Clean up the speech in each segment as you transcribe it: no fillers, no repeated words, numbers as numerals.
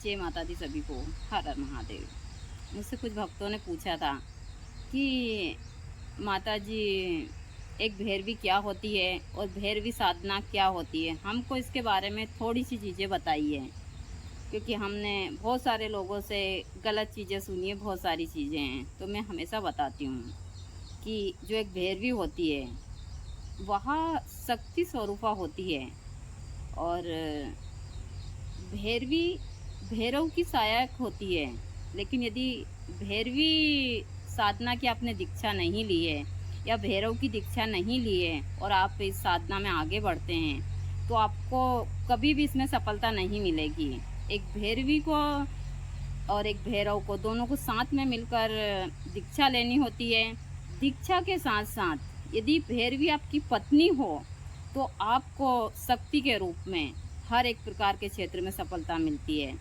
जय माता दी सभी को। हर हर महादेव। मुझसे कुछ भक्तों ने पूछा था कि माता जी एक भैरवी क्या होती है और भैरवी साधना क्या होती है। हमको इसके बारे में थोड़ी सी चीज़ें बताइए, क्योंकि हमने बहुत सारे लोगों से गलत चीज़ें सुनी है, बहुत सारी चीज़ें हैं। तो मैं हमेशा बताती हूँ कि जो एक भैरवी होती है वह शक्ति स्वरूपा होती है, और भैरवी भैरव की सहायक होती है। लेकिन यदि भैरवी साधना की आपने दीक्षा नहीं ली है या भैरव की दीक्षा नहीं ली है और आप इस साधना में आगे बढ़ते हैं, तो आपको कभी भी इसमें सफलता नहीं मिलेगी। एक भैरवी को और एक भैरव को दोनों को साथ में मिलकर दीक्षा लेनी होती है। दीक्षा के साथ साथ यदि भैरवी आपकी पत्नी हो तो आपको शक्ति के रूप में हर एक प्रकार के क्षेत्र में सफलता मिलती है।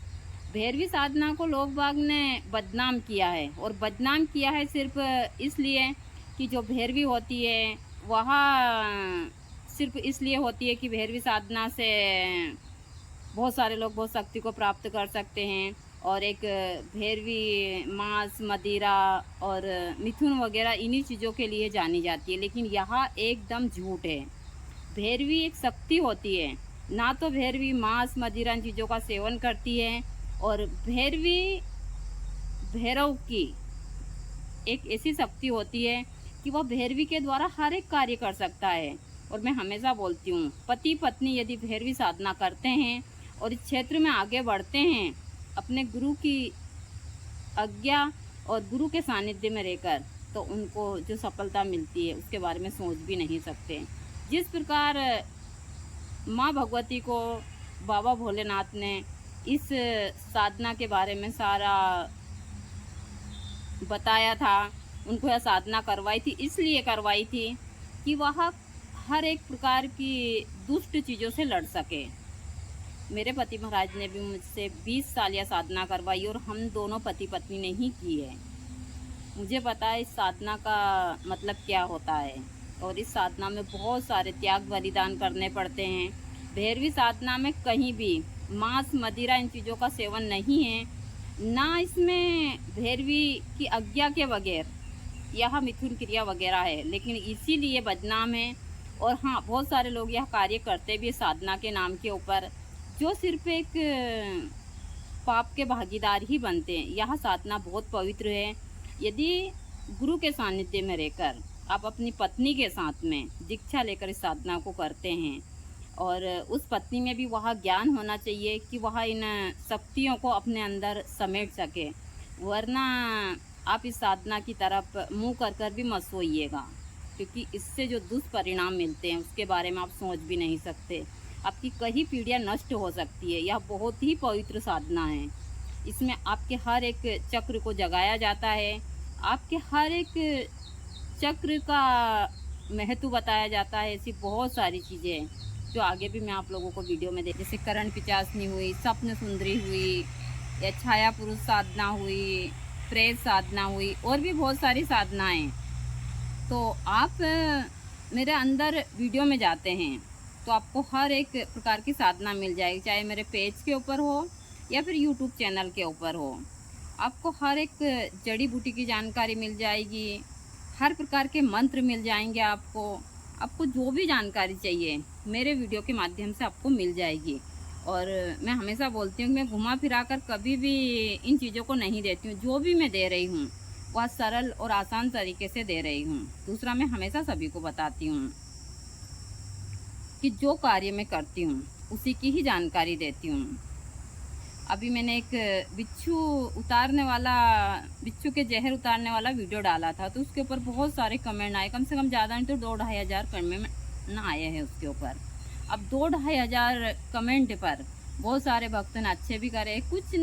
भैरवी साधना को लोग बाग ने बदनाम किया है, और बदनाम किया है सिर्फ इसलिए कि जो भैरवी होती है वह सिर्फ इसलिए होती है कि भैरवी साधना से बहुत सारे लोग बहुत शक्ति को प्राप्त कर सकते हैं, और एक भैरवी मांस मदिरा और मिथुन वगैरह इन्हीं चीज़ों के लिए जानी जाती है। लेकिन यहाँ एकदम झूठ है। भैरवी एक शक्ति होती है, ना तो भैरवी मांस मदिरा इन चीज़ों का सेवन करती है। और भैरवी भैरव की एक ऐसी शक्ति होती है कि वह भैरवी के द्वारा हर एक कार्य कर सकता है। और मैं हमेशा बोलती हूँ, पति पत्नी यदि भैरवी साधना करते हैं और इस क्षेत्र में आगे बढ़ते हैं, अपने गुरु की आज्ञा और गुरु के सानिध्य में रहकर, तो उनको जो सफलता मिलती है उसके बारे में सोच भी नहीं सकते। जिस प्रकार माँ भगवती को बाबा भोलेनाथ ने इस साधना के बारे में सारा बताया था, उनको यह साधना करवाई थी, इसलिए करवाई थी कि वह हर एक प्रकार की दुष्ट चीज़ों से लड़ सके। मेरे पति महाराज ने भी मुझसे 20 साल यह साधना करवाई, और हम दोनों पति पत्नी ने ही की है। मुझे पता है इस साधना का मतलब क्या होता है, और इस साधना में बहुत सारे त्याग बलिदान करने पड़ते हैं। भैरवी साधना में कहीं भी मांस मदिरा इन चीज़ों का सेवन नहीं है, ना इसमें भैरवी की आज्ञा के बगैर यह मिथुन क्रिया वगैरह है, लेकिन इसीलिए बदनाम है। और हाँ, बहुत सारे लोग यह कार्य करते भी साधना के नाम के ऊपर, जो सिर्फ एक पाप के भागीदार ही बनते हैं। यह साधना बहुत पवित्र है। यदि गुरु के सानिध्य में रहकर आप अपनी पत्नी के साथ में दीक्षा लेकर इस साधना को करते हैं, और उस पत्नी में भी वह ज्ञान होना चाहिए कि वह इन शक्तियों को अपने अंदर समेट सके, वरना आप इस साधना की तरफ मुँह कर भी मत सोइएगा, क्योंकि इससे जो दुष्परिणाम मिलते हैं उसके बारे में आप सोच भी नहीं सकते। आपकी कई पीढ़ियाँ नष्ट हो सकती है। यह बहुत ही पवित्र साधना है। इसमें आपके हर एक चक्र को जगाया जाता है, आपके हर एक चक्र का महत्व बताया जाता है। ऐसी बहुत सारी चीज़ें हैं जो आगे भी मैं आप लोगों को वीडियो में दे, जैसे करण पिचासनी हुई, स्वप्न सुंदरी हुई, या छाया पुरुष साधना हुई, प्रेत साधना हुई, और भी बहुत सारी साधनाएं। तो आप मेरे अंदर वीडियो में जाते हैं तो आपको हर एक प्रकार की साधना मिल जाएगी, चाहे मेरे पेज के ऊपर हो या फिर यूट्यूब चैनल के ऊपर हो। आपको हर एक जड़ी बूटी की जानकारी मिल जाएगी, हर प्रकार के मंत्र मिल जाएंगे। आपको जो भी जानकारी चाहिए मेरे वीडियो के माध्यम से आपको मिल जाएगी। और मैं हमेशा बोलती हूँ कि मैं घुमा फिरा कर कभी भी इन चीज़ों को नहीं देती हूँ। जो भी मैं दे रही हूँ वह सरल और आसान तरीके से दे रही हूँ। दूसरा, मैं हमेशा सभी को बताती हूँ कि जो कार्य मैं करती हूँ उसी की ही जानकारी देती हूँ। अभी मैंने एक बिच्छू के जहर उतारने वाला वीडियो डाला था, तो उसके ऊपर बहुत सारे कमेंट आए। कम से कम ज़्यादा नहीं तो 2-2,500 कमेंट आए हैं उसके ऊपर। अब 2-2,500 कमेंट पर बहुत सारे भक्तों ने अच्छे भी करे, कुछ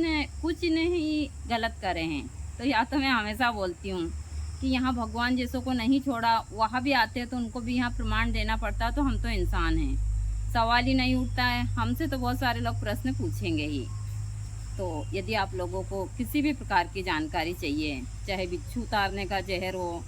ने ही गलत करे हैं। तो या तो मैं हमेशा बोलती हूँ कि यहाँ भगवान जैसों को नहीं छोड़ा, वहाँ भी आते हैं तो उनको भी यहाँ प्रमाण देना पड़ता है। तो हम तो इंसान हैं, सवाल ही नहीं उठता है। हमसे तो बहुत सारे लोग प्रश्न पूछेंगे ही। तो यदि आप लोगों को किसी भी प्रकार की जानकारी चाहिए, चाहे बिच्छू उतारने का जहर हो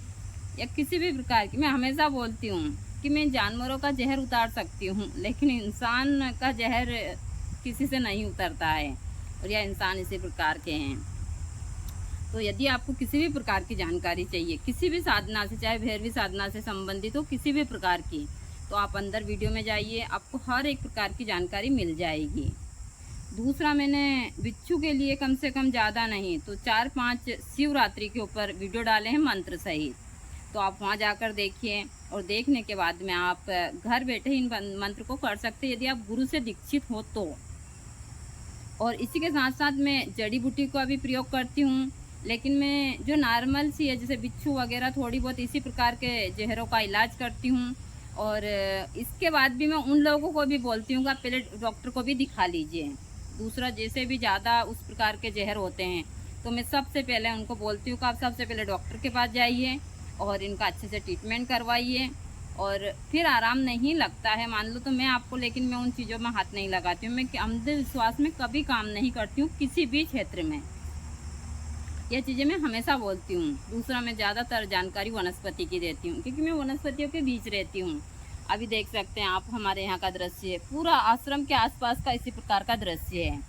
या किसी भी प्रकार की, मैं हमेशा बोलती हूँ कि मैं जानवरों का जहर उतार सकती हूँ, लेकिन इंसान का जहर किसी से नहीं उतरता है। और यह इंसान इसी प्रकार के हैं। तो यदि आपको किसी भी प्रकार की जानकारी चाहिए, किसी भी साधना से, चाहे भैरवी साधना से संबंधित हो, किसी भी प्रकार की, तो आप अंदर वीडियो में जाइए, आपको हर एक प्रकार की जानकारी मिल जाएगी। दूसरा, मैंने बिच्छू के लिए कम से कम ज़्यादा नहीं तो 4-5 शिवरात्रि के ऊपर वीडियो डाले हैं मंत्र सहित, तो आप वहाँ जाकर देखिए और देखने के बाद में आप घर बैठे इन मंत्र को कर सकते हैं, यदि आप गुरु से दीक्षित हो तो। और इसी के साथ साथ मैं जड़ी बूटी का भी प्रयोग करती हूँ, लेकिन मैं जो नॉर्मल सी है, जैसे बिच्छू वगैरह, थोड़ी बहुत इसी प्रकार के जहरों का इलाज करती हूँ। और इसके बाद भी मैं उन लोगों को भी बोलती हूँ कि आप पहले डॉक्टर को भी दिखा लीजिए। दूसरा, जैसे भी ज़्यादा उस प्रकार के जहर होते हैं तो मैं सबसे पहले उनको बोलती हूँ कि आप सबसे पहले डॉक्टर के पास जाइए और इनका अच्छे से ट्रीटमेंट करवाइए। और फिर आराम नहीं लगता है मान लो तो मैं आपको, लेकिन मैं उन चीज़ों में हाथ नहीं लगाती हूँ। मैं अंधविश्वास में कभी काम नहीं करती हूँ किसी भी क्षेत्र में, यह चीज़ें मैं हमेशा बोलती हूँ। दूसरा, मैं ज़्यादातर जानकारी वनस्पति की देती हूँ, क्योंकि मैं वनस्पतियों के बीच रहती हूँ। अभी देख सकते हैं आप हमारे यहाँ का दृश्य है, पूरा आश्रम के आसपास का इसी प्रकार का दृश्य है।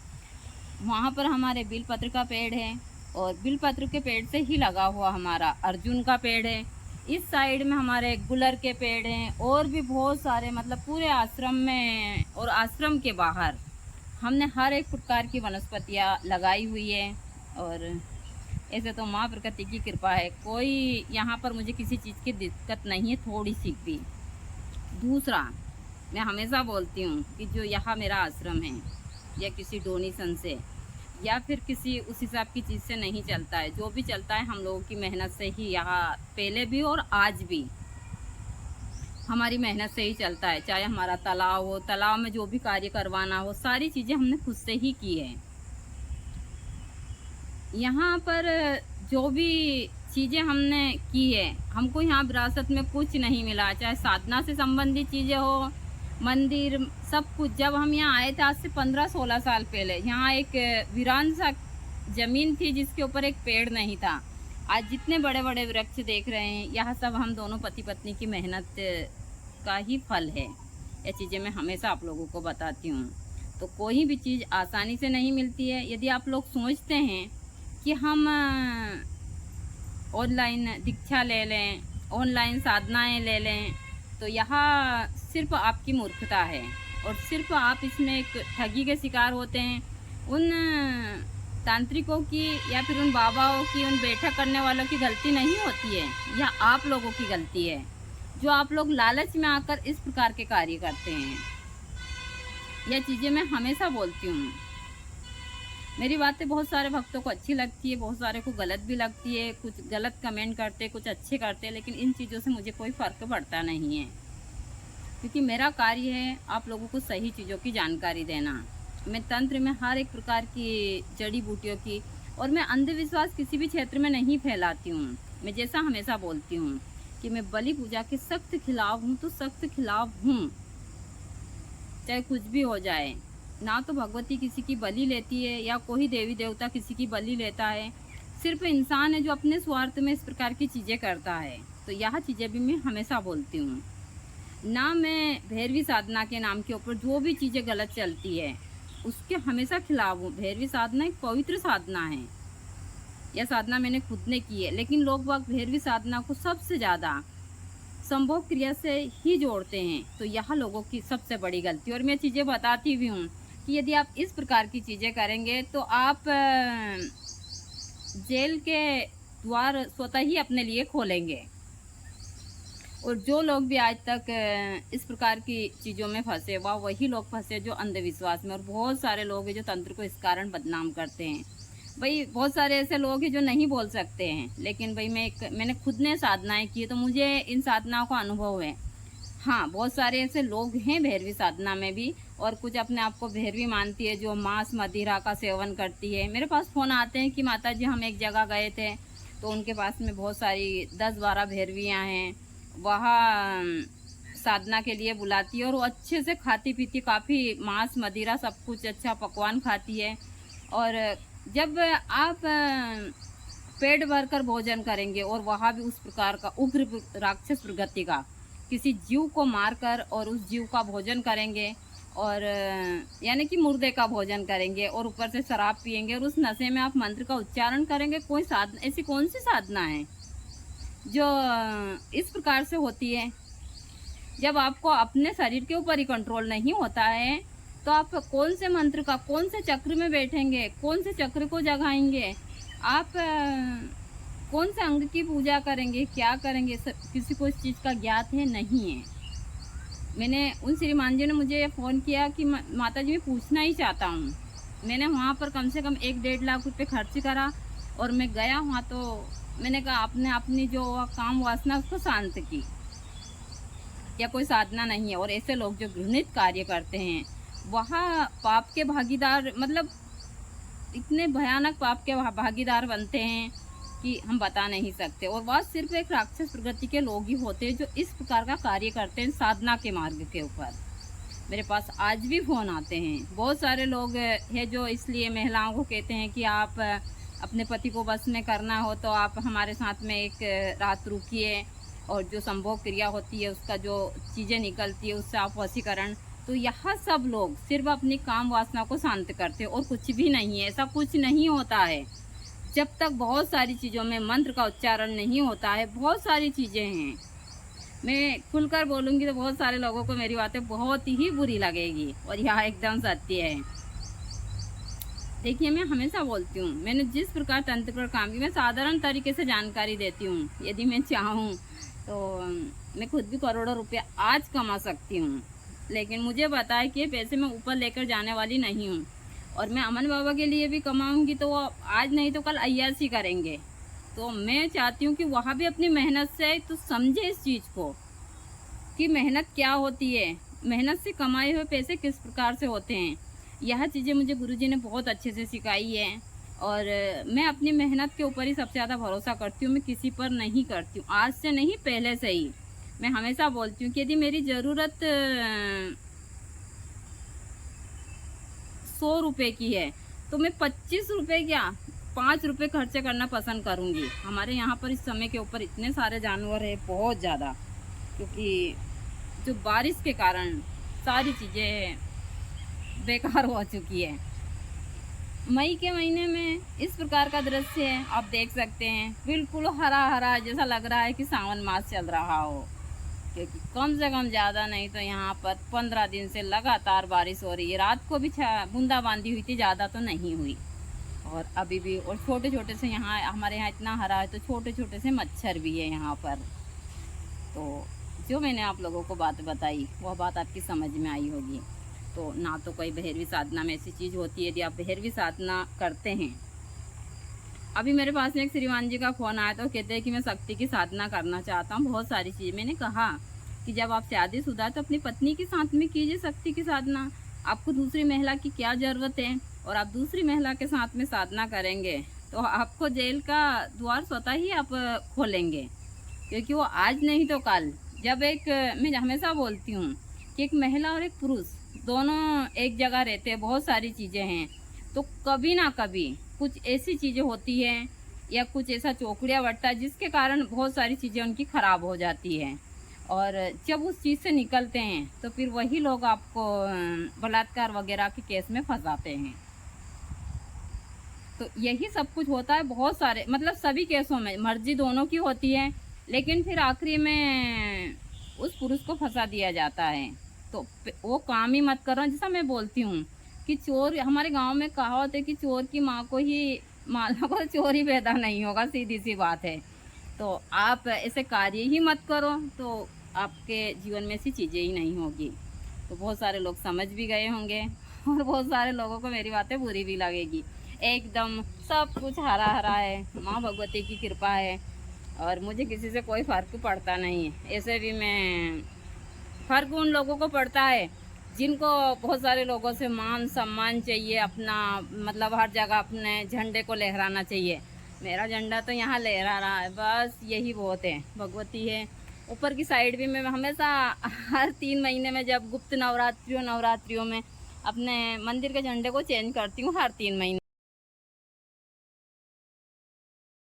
वहाँ पर हमारे बिलपत्र का पेड़ है और बिलपत्र के पेड़ से ही लगा हुआ हमारा अर्जुन का पेड़ है। इस साइड में हमारे गुलर के पेड़ हैं और भी बहुत सारे, मतलब पूरे आश्रम में और आश्रम के बाहर हमने हर एक प्रकार की वनस्पतियाँ लगाई हुई है। और ऐसे तो माँ प्रकृति की कृपा है, कोई यहाँ पर मुझे किसी चीज़ की दिक्कत नहीं है, थोड़ी सी भी। दूसरा, मैं हमेशा बोलती हूँ कि जो यहाँ मेरा आश्रम है, या किसी डोनेशन से या फिर किसी उस हिसाब की चीज़ से नहीं चलता है। जो भी चलता है हम लोगों की मेहनत से ही, यहाँ पहले भी और आज भी हमारी मेहनत से ही चलता है। चाहे हमारा तालाब हो, तालाब में जो भी कार्य करवाना हो, सारी चीज़ें हमने खुद से ही की है। यहाँ पर जो भी चीज़ें हमने की है, हमको यहाँ विरासत में कुछ नहीं मिला, चाहे साधना से संबंधित चीज़ें हो, मंदिर, सब कुछ। जब हम यहाँ आए थे आज से 15-16 साल पहले, यहाँ एक वीरान सा ज़मीन थी जिसके ऊपर एक पेड़ नहीं था। आज जितने बड़े बड़े वृक्ष देख रहे हैं, यह सब हम दोनों पति पत्नी की मेहनत का ही फल है। यह चीज़ें मैं हमेशा आप लोगों को बताती हूँ। तो कोई भी चीज़ आसानी से नहीं मिलती है। यदि आप लोग सोचते हैं कि हम ऑनलाइन दीक्षा ले लें, ऑनलाइन साधनाएं ले लें, तो यहाँ सिर्फ आपकी मूर्खता है और सिर्फ आप इसमें एक ठगी के शिकार होते हैं। उन तांत्रिकों की या फिर उन बाबाओं की, उन बैठक करने वालों की गलती नहीं होती है, यह आप लोगों की गलती है, जो आप लोग लालच में आकर इस प्रकार के कार्य करते हैं। यह चीज़ें मैं हमेशा बोलती हूँ। मेरी बातें बहुत सारे भक्तों को अच्छी लगती है, बहुत सारे को गलत भी लगती है, कुछ गलत कमेंट करते, कुछ अच्छे करते, लेकिन इन चीज़ों से मुझे कोई फ़र्क पड़ता नहीं है, क्योंकि मेरा कार्य है आप लोगों को सही चीज़ों की जानकारी देना। मैं तंत्र में हर एक प्रकार की जड़ी बूटियों की, और मैं अंधविश्वास किसी भी क्षेत्र में नहीं फैलाती हूँ। मैं जैसा हमेशा बोलती हूँ कि मैं बलि पूजा के सख्त खिलाफ हूँ, तो सख्त खिलाफ हूँ, चाहे कुछ भी हो जाए। ना तो भगवती किसी की बलि लेती है या कोई देवी देवता किसी की बलि लेता है, सिर्फ इंसान है जो अपने स्वार्थ में इस प्रकार की चीज़ें करता है। तो यह चीज़ें भी मैं हमेशा बोलती हूँ। ना मैं भैरवी साधना के नाम के ऊपर जो भी चीज़ें गलत चलती है उसके हमेशा खिलाफ हूँ। भैरवी साधना एक पवित्र साधना है, यह साधना मैंने खुद ने की है, लेकिन लोग बाग भैरवी साधना को सबसे ज़्यादा संभोग क्रिया से ही जोड़ते हैं। तो यह लोगों की सबसे बड़ी गलती। और मैं चीज़ें बताती भी हूँ कि यदि आप इस प्रकार की चीज़ें करेंगे तो आप जेल के द्वार स्वतः ही अपने लिए खोलेंगे। और जो लोग भी आज तक इस प्रकार की चीज़ों में फंसे, वही लोग फंसे जो अंधविश्वास में। और बहुत सारे लोग हैं जो तंत्र को इस कारण बदनाम करते हैं। भाई बहुत सारे ऐसे लोग हैं जो नहीं बोल सकते हैं, लेकिन भाई मैंने खुद ने साधनाएं की है तो मुझे इन साधनाओं का अनुभव है। हाँ, बहुत सारे ऐसे लोग हैं भैरवी साधना में भी, और कुछ अपने आप को भैरवी मानती है जो मांस मदिरा का सेवन करती है। मेरे पास फ़ोन आते हैं कि माता जी हम एक जगह गए थे तो उनके पास में बहुत सारी 10-12 भैरवियाँ हैं, वहाँ साधना के लिए बुलाती है और वो अच्छे से खाती पीती, काफ़ी मांस मदिरा सब कुछ अच्छा पकवान खाती है। और जब आप पेट भरकर भोजन करेंगे और वहाँ भी उस प्रकार का उग्र राक्षस प्रगति का किसी जीव को मारकर और उस जीव का भोजन करेंगे और यानी कि मुर्दे का भोजन करेंगे और ऊपर से शराब पिएंगे और उस नशे में आप मंत्र का उच्चारण करेंगे। कोई साधना, ऐसी कौन सी साधना है जो इस प्रकार से होती है? जब आपको अपने शरीर के ऊपर ही कंट्रोल नहीं होता है तो आप कौन से मंत्र का, कौन से चक्र में बैठेंगे, कौन से चक्र को जगाएंगे, आप कौन से अंग की पूजा करेंगे, क्या करेंगे, किसी को इस चीज़ का ज्ञात है, नहीं है। मैंने उन श्रीमान जी ने मुझे फ़ोन किया कि माता जी मैं पूछना ही चाहता हूँ। मैंने वहाँ पर कम से कम 1-1.5 लाख रुपए खर्च करा और मैं गया वहाँ, तो मैंने कहा आपने अपनी जो काम वासना उसको शांत की, या कोई साधना नहीं है। और ऐसे लोग जो घृणित कार्य करते हैं वहाँ पाप के भागीदार, मतलब इतने भयानक पाप के भागीदार बनते हैं कि हम बता नहीं सकते। और वह सिर्फ एक राक्षस प्रकृति के लोग ही होते हैं जो इस प्रकार का कार्य करते हैं साधना के मार्ग के ऊपर। मेरे पास आज भी फ़ोन आते हैं, बहुत सारे लोग हैं जो इसलिए महिलाओं को कहते हैं कि आप अपने पति को बस में करना हो तो आप हमारे साथ में एक रात रुकिए, और जो संभोग क्रिया होती है उसका जो चीज़ें निकलती है उससे आप वशीकरण। तो यहाँ सब लोग सिर्फ अपनी काम वासना को शांत करते हैं और कुछ भी नहीं है। ऐसा कुछ नहीं होता है जब तक बहुत सारी चीज़ों में मंत्र का उच्चारण नहीं होता है। बहुत सारी चीज़ें हैं, मैं खुलकर बोलूँगी तो बहुत सारे लोगों को मेरी बातें बहुत ही बुरी लगेगी, और यह एकदम सत्य है। देखिए, मैं हमेशा बोलती हूँ, मैंने जिस प्रकार तंत्र पर काम की मैं साधारण तरीके से जानकारी देती हूँ। यदि मैं चाहूँ तो मैं खुद भी करोड़ों रुपया आज कमा सकती हूँ, लेकिन मुझे पता है कि ये पैसे मैं ऊपर लेकर जाने वाली नहीं हूँ। और मैं अमन बाबा के लिए भी कमाऊँगी तो वो आज नहीं तो कल अय्यासी करेंगे। तो मैं चाहती हूँ कि वहाँ भी अपनी मेहनत से तो समझे इस चीज़ को कि मेहनत क्या होती है, मेहनत से कमाए हुए पैसे किस प्रकार से होते हैं। यह चीज़ें मुझे गुरुजी ने बहुत अच्छे से सिखाई है, और मैं अपनी मेहनत के ऊपर ही सबसे ज़्यादा भरोसा करती हूँ। मैं किसी पर नहीं करती हूँ, आज से नहीं पहले से ही। मैं हमेशा बोलती हूँ कि यदि मेरी ज़रूरत 100 रुपये की है तो मैं 25 रुपये क्या 5 रुपये खर्चे करना पसंद करूँगी। हमारे यहाँ पर इस समय के ऊपर इतने सारे जानवर है, बहुत ज़्यादा, क्योंकि जो बारिश के कारण सारी चीज़ें बेकार हो चुकी है। मई के महीने में इस प्रकार का दृश्य है, आप देख सकते हैं, बिल्कुल हरा हरा, जैसा लग रहा है कि सावन मास चल रहा हो। क्योंकि कम से कम ज़्यादा नहीं तो यहाँ पर 15 दिन से लगातार बारिश हो रही है। रात को भी बूंदाबांदी हुई थी, ज़्यादा तो नहीं हुई। और अभी भी, और छोटे छोटे से यहाँ हमारे यहाँ इतना हरा है तो छोटे छोटे से मच्छर भी है यहाँ पर। तो जो मैंने आप लोगों को बात बताई वह बात आपकी समझ में आई होगी। तो ना तो कोई भैरवी साधना में ऐसी चीज़ होती है, यदि आप भैरवी साधना करते हैं। अभी मेरे पास में एक श्रीमान जी का फ़ोन आया तो कहते हैं कि मैं शक्ति की साधना करना चाहता हूँ, बहुत सारी चीज़। मैंने कहा कि जब आप शादीशुदा तो अपनी पत्नी के साथ में कीजिए शक्ति की साधना, आपको दूसरी महिला की क्या ज़रूरत है। और आप दूसरी महिला के साथ में साधना करेंगे तो आपको जेल का द्वार स्वतः ही आप खोलेंगे, क्योंकि वो आज नहीं तो कल, जब एक, मैं हमेशा बोलती हूँ कि एक महिला और एक पुरुष दोनों एक जगह रहते हैं, बहुत सारी चीज़ें हैं, तो कभी ना कभी कुछ ऐसी चीज़ें होती हैं या कुछ ऐसा चौकड़िया बढ़ता है जिसके कारण बहुत सारी चीज़ें उनकी ख़राब हो जाती हैं। और जब उस चीज़ से निकलते हैं तो फिर वही लोग आपको बलात्कार वगैरह के केस में फंसाते हैं। तो यही सब कुछ होता है, बहुत सारे, मतलब सभी केसों में मर्जी दोनों की होती है, लेकिन फिर आखिरी में उस पुरुष को फंसा दिया जाता है। तो वो काम ही मत करो। जैसा मैं बोलती हूँ कि चोर, हमारे गांव में कहावत है कि चोर की माँ को ही, माला को चोर ही पैदा नहीं होगा, सीधी सी बात है। तो आप ऐसे कार्य ही मत करो तो आपके जीवन में ऐसी चीज़ें ही नहीं होगी। तो बहुत सारे लोग समझ भी गए होंगे और बहुत सारे लोगों को मेरी बातें बुरी भी लगेगी। एकदम सब कुछ हरा हरा है, माँ भगवती की कृपा है, और मुझे किसी से कोई फ़र्क पड़ता नहीं है। ऐसे भी मैं, फ़र्क उन लोगों को पड़ता है जिनको बहुत सारे लोगों से मान सम्मान चाहिए, अपना मतलब हर जगह अपने झंडे को लहराना चाहिए। मेरा झंडा तो यहाँ लहरा रहा है, बस यही बहुत है। भगवती है ऊपर की साइड भी। मैं हमेशा हर 3 महीने में, जब गुप्त नवरात्रियों में अपने मंदिर के झंडे को चेंज करती हूँ, हर 3 महीने।